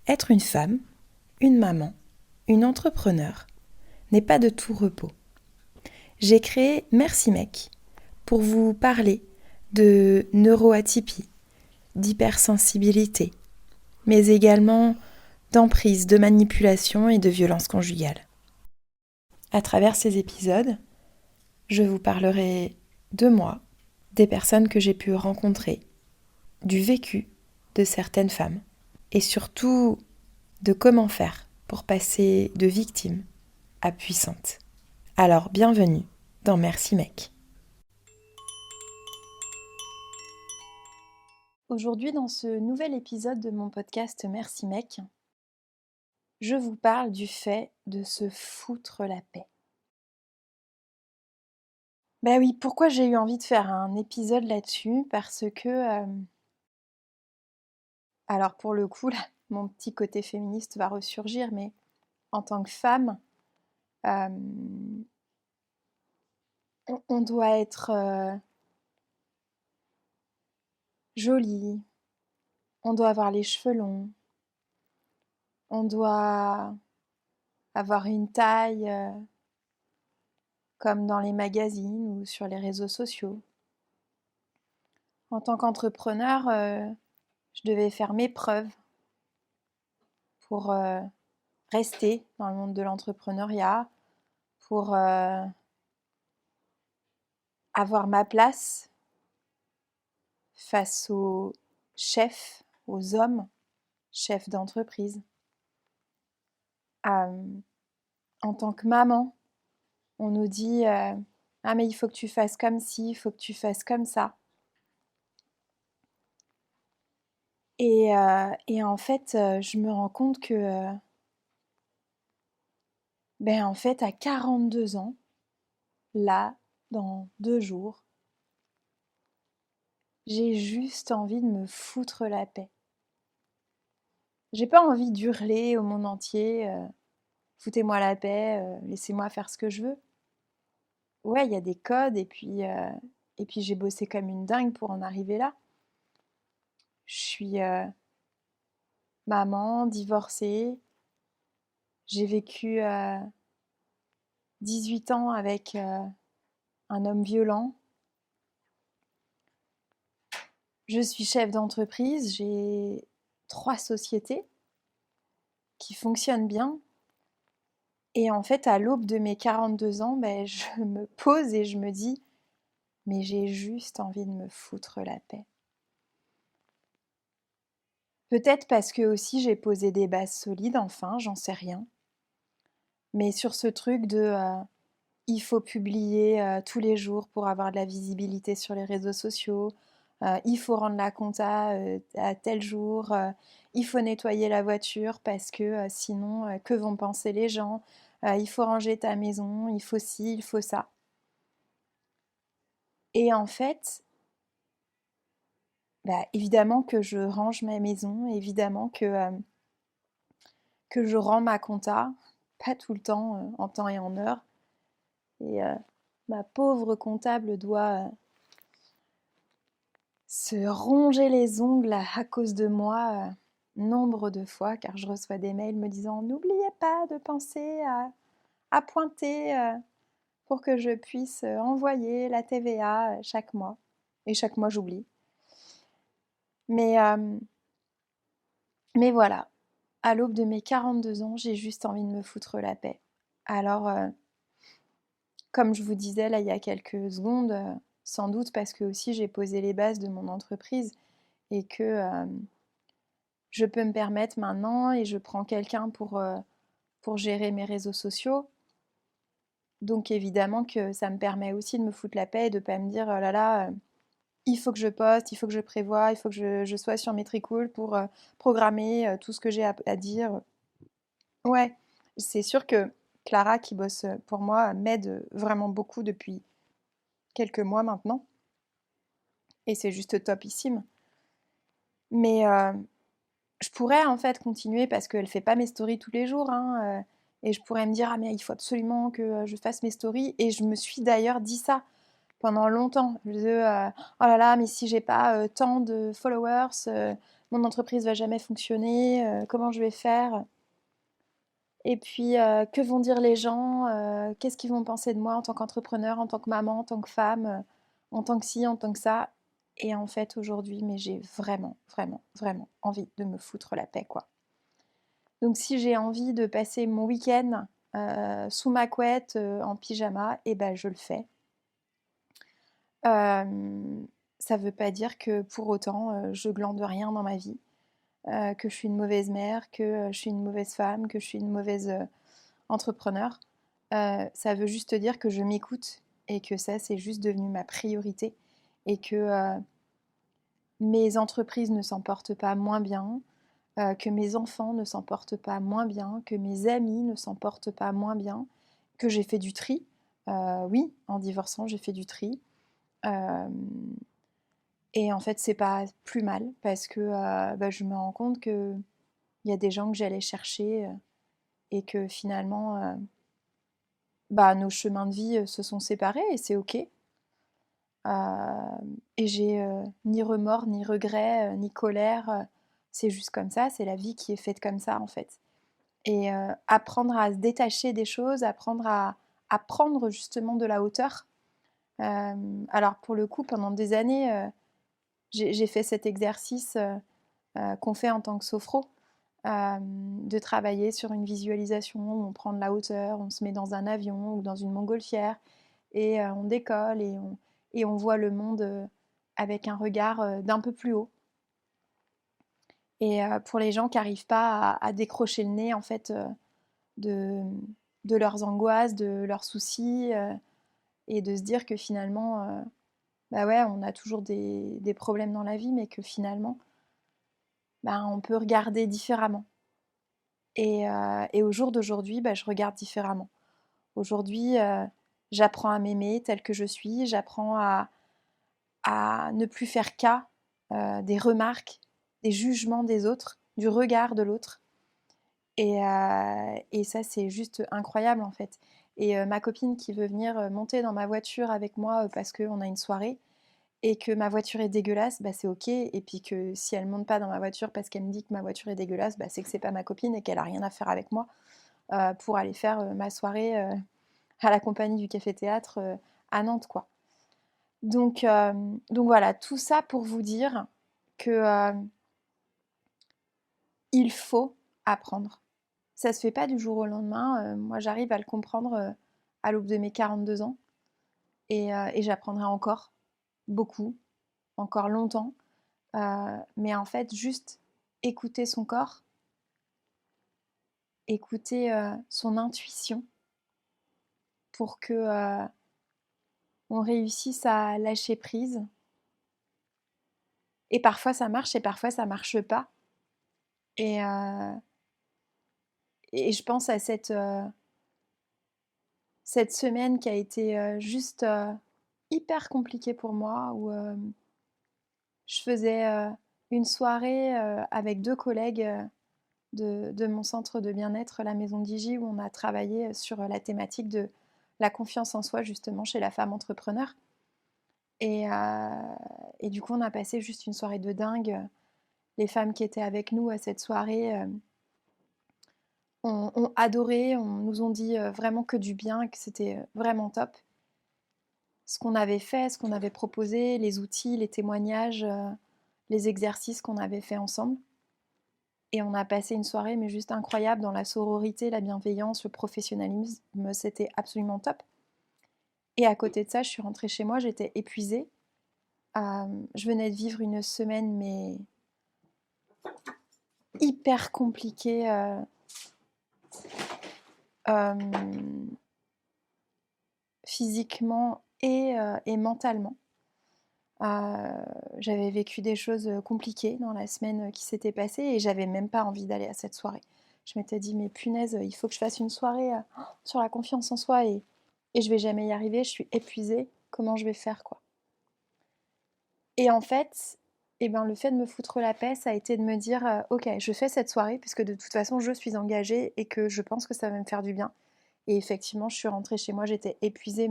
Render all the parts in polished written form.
Être une femme, une maman, une entrepreneure n'est pas de tout repos. J'ai créé Merci Mec pour vous parler de neuroatypie, d'hypersensibilité, mais également d'emprise, de manipulation et de violence conjugale. À travers ces épisodes, je vous parlerai de moi, des personnes que j'ai pu rencontrer, du vécu de certaines femmes et surtout de comment faire pour passer de victime à puissante. Alors bienvenue dans Merci Mec. Aujourd'hui, dans ce nouvel épisode de mon podcast Merci Mec, je vous parle du fait de se foutre la paix. Ben oui, pourquoi j'ai eu envie de faire un épisode là-dessus? Parce que, alors pour le coup, là, mon petit côté féministe va ressurgir, mais en tant que femme, euh, on doit être jolie, on doit avoir les cheveux longs, on doit avoir une taille comme dans les magazines ou sur les réseaux sociaux. En tant qu'entrepreneur, je devais faire mes preuves pour rester dans le monde de l'entrepreneuriat, pour avoir ma place face aux chefs, aux hommes, chefs d'entreprise. En tant que maman, on nous dit ah mais il faut que tu fasses comme ci, il faut que tu fasses comme ça. Et en fait, je me rends compte que en fait, à 42 ans, là, dans 2 jours, j'ai juste envie de me foutre la paix. J'ai pas envie d'hurler au monde entier, foutez-moi la paix, laissez-moi faire ce que je veux. Ouais, il y a des codes et puis j'ai bossé comme une dingue pour en arriver là. Je suis maman, divorcée. J'ai vécu 18 ans avec un homme violent. Je suis chef d'entreprise, j'ai 3 sociétés qui fonctionnent bien. Et en fait, à l'aube de mes 42 ans, je me pose et je me dis, mais j'ai juste envie de me foutre la paix. Peut-être parce que aussi j'ai posé des bases solides, enfin, j'en sais rien. Mais sur ce truc de il faut publier tous les jours pour avoir de la visibilité sur les réseaux sociaux, il faut rendre la compta à tel jour, il faut nettoyer la voiture parce que sinon, que vont penser les gens, il faut ranger ta maison, il faut ci, il faut ça. Et en fait, évidemment que je range ma maison, évidemment que je rends ma compta, pas tout le temps, en temps et en heure. Et ma pauvre comptable doit se ronger les ongles à cause de moi nombre de fois, car je reçois des mails me disant n'oubliez pas de penser à pointer pour que je puisse envoyer la TVA chaque mois. Et chaque mois j'oublie. Mais, euh, mais voilà, à l'aube de mes 42 ans, j'ai juste envie de me foutre la paix. Alors, comme je vous disais là il y a quelques secondes, sans doute parce que aussi j'ai posé les bases de mon entreprise et que je peux me permettre maintenant et je prends quelqu'un pour gérer mes réseaux sociaux. Donc évidemment que ça me permet aussi de me foutre la paix et de pas me dire oh là là, il faut que je poste, il faut que je prévoie, il faut que je sois sur Metricool pour programmer tout ce que j'ai à dire. Ouais, c'est sûr que Clara qui bosse pour moi m'aide vraiment beaucoup depuis quelques mois maintenant et c'est juste topissime. Mais je pourrais en fait continuer parce qu'elle fait pas mes stories tous les jours, hein, et je pourrais me dire ah mais il faut absolument que je fasse mes stories. Et je me suis d'ailleurs dit ça pendant longtemps. Oh là là, mais si j'ai pas tant de followers, mon entreprise va jamais fonctionner, comment je vais faire? Et puis, que vont dire les gens? Qu'est-ce qu'ils vont penser de moi en tant qu'entrepreneur, en tant que maman, en tant que femme, en tant que ci, en tant que ça? Et en fait, aujourd'hui, mais j'ai vraiment, vraiment, vraiment envie de me foutre la paix, quoi. Donc si j'ai envie de passer mon week-end, sous ma couette, en pyjama, et ben je le fais. Ça veut pas dire que pour autant, je glande rien dans ma vie, que je suis une mauvaise mère, que, je suis une mauvaise femme, que je suis une mauvaise, entrepreneur. Ça veut juste dire que je m'écoute et que ça, c'est juste devenu ma priorité et que, mes entreprises ne s'en portent pas moins bien, que mes enfants ne s'en portent pas moins bien, que mes amis ne s'en portent pas moins bien, que j'ai fait du tri. Oui, en divorçant, j'ai fait du tri. Et en fait, c'est pas plus mal parce que bah, je me rends compte qu'il y a des gens que j'allais chercher et que finalement, bah, nos chemins de vie se sont séparés et c'est ok. Et j'ai ni remords, ni regrets, ni colère. C'est juste comme ça, c'est la vie qui est faite comme ça en fait. Et apprendre à se détacher des choses, apprendre à prendre justement de la hauteur. Alors pour le coup, pendant des années, j'ai fait cet exercice qu'on fait en tant que sophro, de travailler sur une visualisation où on prend de la hauteur, on se met dans un avion ou dans une montgolfière et on décolle et on voit le monde avec un regard d'un peu plus haut. Et pour les gens qui n'arrivent pas à décrocher le nez en fait de, de leurs angoisses, de leurs soucis et de se dire que finalement, bah ouais, on a toujours des problèmes dans la vie, mais que finalement, bah, on peut regarder différemment. Et au jour d'aujourd'hui, bah, je regarde différemment. Aujourd'hui, j'apprends à m'aimer telle que je suis, j'apprends à ne plus faire cas des remarques, des jugements des autres, du regard de l'autre. Et ça, c'est juste incroyable en fait. Et ma copine qui veut venir monter dans ma voiture avec moi parce qu'on a une soirée et que ma voiture est dégueulasse, bah, c'est ok. Et puis que si elle monte pas dans ma voiture parce qu'elle me dit que ma voiture est dégueulasse, bah, c'est que c'est pas ma copine et qu'elle a rien à faire avec moi pour aller faire ma soirée à la compagnie du café-théâtre à Nantes, quoi. Donc voilà, tout ça pour vous dire que il faut apprendre. Ça se fait pas du jour au lendemain. Moi, j'arrive à le comprendre à l'aube de mes 42 ans et j'apprendrai encore beaucoup, encore longtemps. Mais en fait, juste écouter son corps, écouter son intuition pour que on réussisse à lâcher prise. Et parfois ça marche et parfois ça marche pas. Et, euh, et je pense à cette semaine qui a été juste hyper compliquée pour moi, où je faisais une soirée avec deux collègues de mon centre de bien-être, la Maison d'Hygie, où on a travaillé sur la thématique de la confiance en soi, justement, chez la femme entrepreneur. Et, euh, et du coup, on a passé juste une soirée de dingue. Les femmes qui étaient avec nous à cette soirée ont adoré, nous ont dit vraiment que du bien, que c'était vraiment top. Ce qu'on avait fait, ce qu'on avait proposé, les outils, les témoignages, les exercices qu'on avait fait ensemble. Et on a passé une soirée, mais juste incroyable, dans la sororité, la bienveillance, le professionnalisme, c'était absolument top. Et à côté de ça, je suis rentrée chez moi, j'étais épuisée. Je venais de vivre une semaine, mais hyper compliquée, physiquement et mentalement. J'avais vécu des choses compliquées dans la semaine qui s'était passée et j'avais même pas envie d'aller à cette soirée. Je m'étais dit, mais punaise, il faut que je fasse une soirée sur la confiance en soi et je vais jamais y arriver, je suis épuisée, comment je vais faire, quoi. Et en fait, eh ben, le fait de me foutre la paix, ça a été de me dire, ok, je fais cette soirée puisque de toute façon je suis engagée et que je pense que ça va me faire du bien. Et effectivement, je suis rentrée chez moi, j'étais épuisée,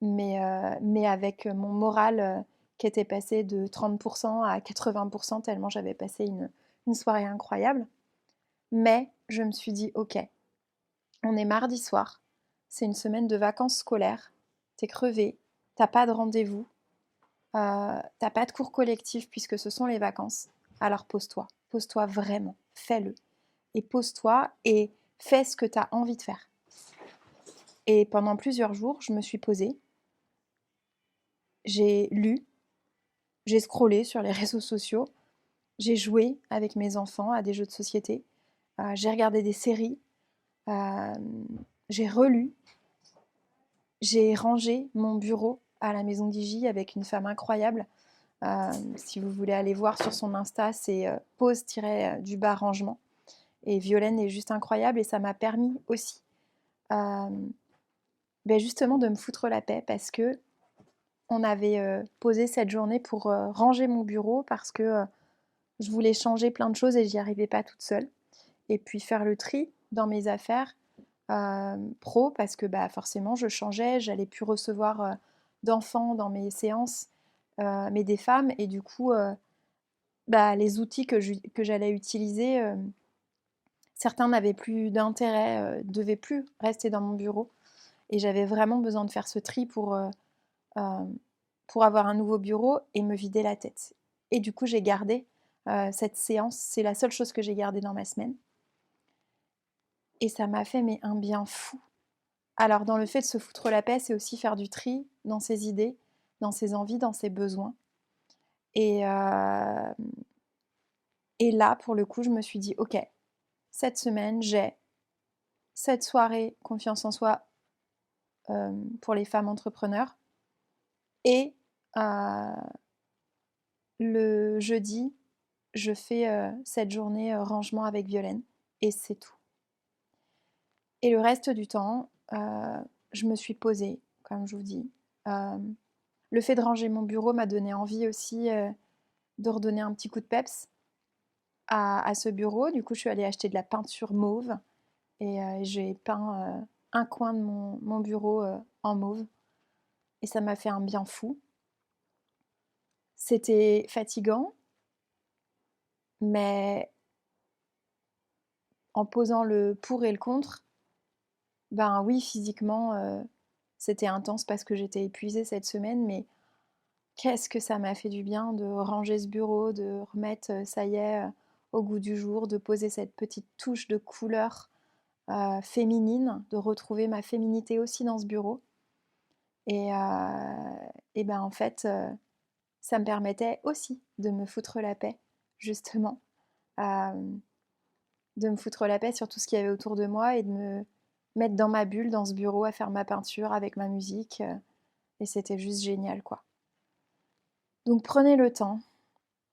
mais avec mon moral qui était passé de 30% à 80% tellement j'avais passé une soirée incroyable. Mais je me suis dit, ok, on est mardi soir, c'est une semaine de vacances scolaires, t'es crevé, t'as pas de rendez-vous, t'as pas de cours collectif puisque ce sont les vacances, alors pose-toi vraiment, fais-le. Et pose-toi et fais ce que t'as envie de faire. Et pendant plusieurs jours, je me suis posée, j'ai lu, j'ai scrollé sur les réseaux sociaux, j'ai joué avec mes enfants à des jeux de société, j'ai regardé des séries, j'ai relu, j'ai rangé mon bureau à la maison d'Igi avec une femme incroyable. Si vous voulez aller voir sur son Insta, c'est pause-du-bas rangement. Et Violaine est juste incroyable et ça m'a permis aussi justement de me foutre la paix parce que on avait posé cette journée pour ranger mon bureau parce que je voulais changer plein de choses et j'y arrivais pas toute seule. Et puis faire le tri dans mes affaires pro parce que forcément je changeais, j'allais plus recevoir d'enfants dans mes séances, mais des femmes et du coup les outils que j'allais utiliser, certains n'avaient plus d'intérêt, devaient plus rester dans mon bureau et j'avais vraiment besoin de faire ce tri pour avoir un nouveau bureau et me vider la tête. Et du coup j'ai gardé cette séance, c'est la seule chose que j'ai gardée dans ma semaine. Et ça m'a fait un bien fou. Alors dans le fait de se foutre la paix, c'est aussi faire du tri dans ses idées, dans ses envies, dans ses besoins. Et là, pour le coup, je me suis dit, ok, cette semaine, j'ai cette soirée confiance en soi pour les femmes entrepreneurs. Et le jeudi, je fais cette journée rangement avec Violaine. Et c'est tout. Et le reste du temps, je me suis posée, comme je vous dis. Le fait de ranger mon bureau m'a donné envie aussi de redonner un petit coup de peps à ce bureau. Du coup, je suis allée acheter de la peinture mauve et j'ai peint un coin de mon bureau en mauve. Et ça m'a fait un bien fou. C'était fatigant, mais en posant le pour et le contre, oui, physiquement, c'était intense parce que j'étais épuisée cette semaine, mais qu'est-ce que ça m'a fait du bien de ranger ce bureau, de remettre, ça y est, au goût du jour, de poser cette petite touche de couleur féminine, de retrouver ma féminité aussi dans ce bureau. Et en fait, ça me permettait aussi de me foutre la paix, justement. De me foutre la paix sur tout ce qu'il y avait autour de moi et de me mettre dans ma bulle, dans ce bureau, à faire ma peinture avec ma musique. Et c'était juste génial, quoi. Donc prenez le temps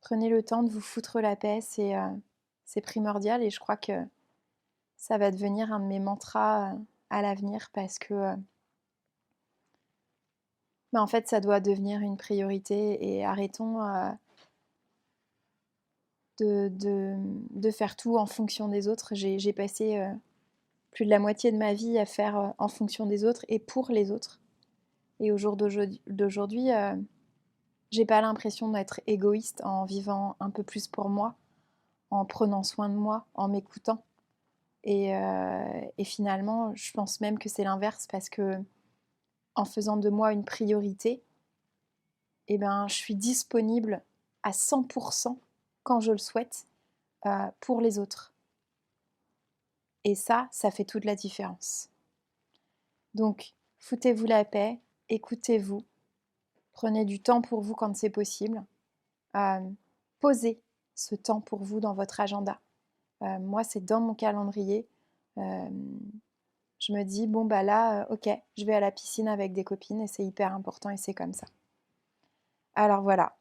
de vous foutre la paix, c'est primordial et je crois que ça va devenir un de mes mantras à l'avenir parce que en fait ça doit devenir une priorité et arrêtons de faire tout en fonction des autres. J'ai passé plus de la moitié de ma vie à faire en fonction des autres et pour les autres. Et au jour d'aujourd'hui, j'ai pas l'impression d'être égoïste en vivant un peu plus pour moi, en prenant soin de moi, en m'écoutant. Et finalement, je pense même que c'est l'inverse parce que en faisant de moi une priorité, je suis disponible à 100% quand je le souhaite pour les autres. Et ça fait toute la différence. Donc, foutez-vous la paix, écoutez-vous, prenez du temps pour vous quand c'est possible, posez ce temps pour vous dans votre agenda. Moi, c'est dans mon calendrier. Je me dis, là, ok, je vais à la piscine avec des copines et c'est hyper important et c'est comme ça. Alors voilà,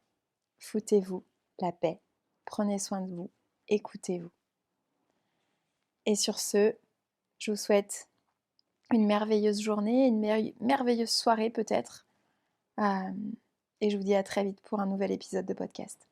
foutez-vous la paix, prenez soin de vous, écoutez-vous. Et sur ce, je vous souhaite une merveilleuse journée, une merveilleuse soirée peut-être. Et je vous dis à très vite pour un nouvel épisode de podcast.